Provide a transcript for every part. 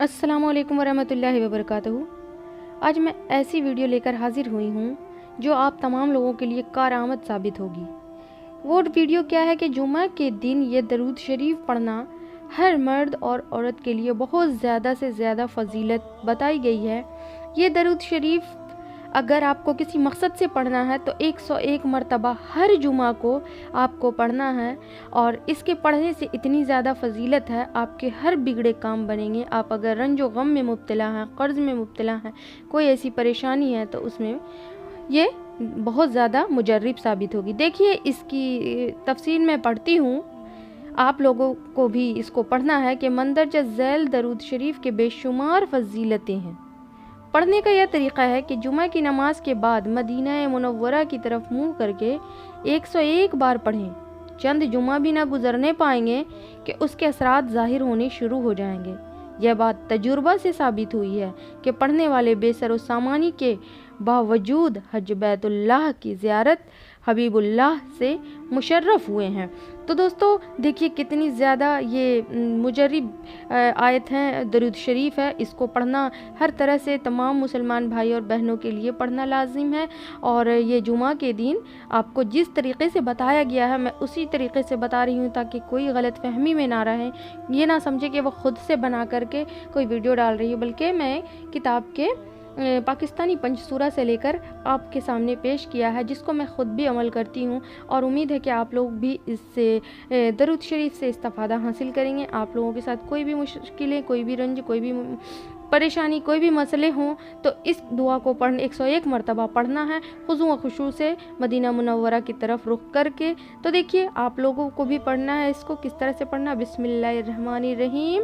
अस्सलामु अलैकुम वरहमतुल्लाहि वबरकातुहू। आज मैं ऐसी वीडियो लेकर हाजिर हुई हूँ जो आप तमाम लोगों के लिए कारआमद साबित होगी। वो वीडियो क्या है कि जुमा के दिन ये दरूद शरीफ पढ़ना हर मर्द और औरत के लिए बहुत ज़्यादा से ज़्यादा फजीलत बताई गई है। ये दरूद शरीफ अगर आपको किसी मकसद से पढ़ना है तो 101 मरतबा हर जुमा को आपको पढ़ना है और इसके पढ़ने से इतनी ज़्यादा फजीलत है, आपके हर बिगड़े काम बनेंगे। आप अगर रंजो गम में मुब्तला हैं, कर्ज़ में मुब्तला हैं, कोई ऐसी परेशानी है तो उसमें ये बहुत ज़्यादा मुजर्रिब साबित होगी। देखिए इसकी तफसीर मैं पढ़ती हूँ, आप लोगों को भी इसको पढ़ना है कि मंदरजा झैल दरूद शरीफ के बेशुमार फजीलतें हैं। पढ़ने का यह तरीक़ा है कि जुमा की नमाज के बाद मदीना मुनव्वरा की तरफ मुँह करके 101 बार पढ़ें। चंद जुमा भी ना गुजरने पाएंगे कि उसके असरात ज़ाहिर होने शुरू हो जाएंगे। यह बात तजुर्बा से साबित हुई है कि पढ़ने वाले बेसर सामानी के बावजूद हज बैतुल्लाह की ज़ियारत हबीबुल्लाह से मुशर्रफ हुए हैं। तो दोस्तों देखिए कितनी ज़्यादा ये मुजर्रिब आयत हैं, दरूद शरीफ है। इसको पढ़ना हर तरह से तमाम मुसलमान भाई और बहनों के लिए पढ़ना लाजिम है। और ये जुमा के दिन आपको जिस तरीक़े से बताया गया है मैं उसी तरीक़े से बता रही हूँ ताकि कोई गलत फहमी में ना रहे। ये ना समझे कि वो ख़ुद से बना करके कोई वीडियो डाल रही है, बल्कि मैं किताब के पाकिस्तानी पंचसूरा से लेकर आपके सामने पेश किया है, जिसको मैं ख़ुद भी अमल करती हूँ और उम्मीद है कि आप लोग भी इससे दरूद शरीफ से इस्तिफ़ादा हासिल करेंगे। आप लोगों के साथ कोई भी मुश्किलें, कोई भी रंज, कोई भी परेशानी, कोई भी मसले हों तो इस दुआ को पढ़ने 101 मरतबा पढ़ना है खुशू व खुशू से मदीना मुनव्वरा की तरफ रुख करके। तो देखिए आप लोगों को भी पढ़ना है। इसको किस तरह से पढ़ना, बिस्मिल्लाहिर्रहमानिर्रहीम,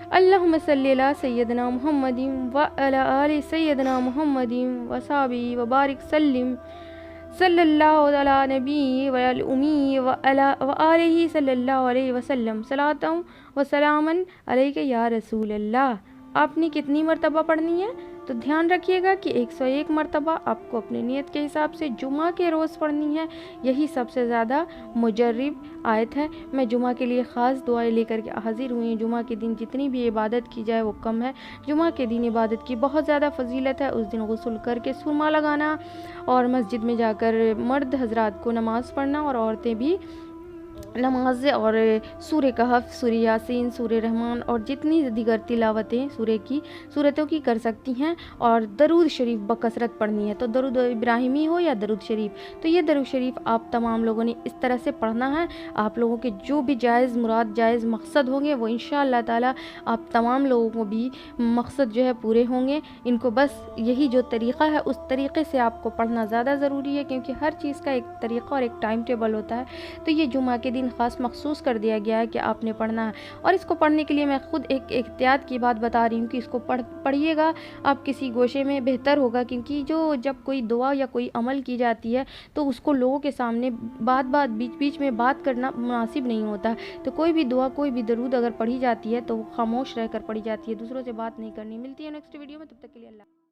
अल्लाहुम्मा सल्ली अला सय्यदना मुहम्मदिन व अला आलि सय्यदना मुहम्मदिन व साहबी व बारिक सल्लिम सल्लल्लाहु अला नबी व अल उम्मी व अला व आलिहि सल्लल्लाहु अलैहि वसल्लम सलातन व सलामन अलैका या रसूल अल्लाह। आपने कितनी मरतबा पढ़नी है तो ध्यान रखिएगा कि 101 मरतबा आपको अपने नियत के हिसाब से जुमा के रोज़ पढ़नी है। यही सबसे ज़्यादा मुजर्रिब आयत है। मैं जुमा के लिए ख़ास दुआएं लेकर के हाजिर हुई हूँ। जुमा के दिन जितनी भी इबादत की जाए वो कम है। जुमा के दिन इबादत की बहुत ज़्यादा फजीलत है। उस दिन गुस्ल करके सुरमा लगाना और मस्जिद में जाकर मर्द हजरात को नमाज़ पढ़ना और औरतें भी नमाज और सूर्य कहफ, सूर्य यासीन, सूर्य रहमान और जितनी दीगर तिलावतें सूरतों की कर सकती हैं। और दरूद शरीफ बकसरत पढ़नी है, तो दरूद इब्राहिमी हो या दरूद शरीफ, तो ये दरूद शरीफ आप तमाम लोगों ने इस तरह से पढ़ना है। आप लोगों के जो भी जायज़ मुराद, जायज़ मकसद होंगे वो इंशाअल्लाह ताला आप तमाम लोगों को भी मकसद जो है पूरे होंगे। इनको बस यही जो तरीक़ा है उस तरीक़े से आपको पढ़ना ज़्यादा ज़रूरी है, क्योंकि हर चीज़ का एक तरीक़ा और एक टाइम टेबल होता है। तो ये जुमा के दिन ख़ास मखसूस कर दिया गया है कि आपने पढ़ना है। और इसको पढ़ने के लिए मैं ख़ुद एक एहतियात की बात बता रही हूँ कि इसको पढ़िएगा आप किसी गोशे में, बेहतर होगा। क्योंकि जब कोई दुआ या कोई अमल की जाती है तो उसको लोगों के सामने बीच बीच में बात करना मुनासिब नहीं होता। तो कोई भी दुआ, कोई भी दरूद अगर पढ़ी जाती है तो वो खामोश रहकर पढ़ी जाती है, दूसरों से बात नहीं करनी। मिलती है नेक्स्ट वीडियो में, तब तक के लिए अल्लाह।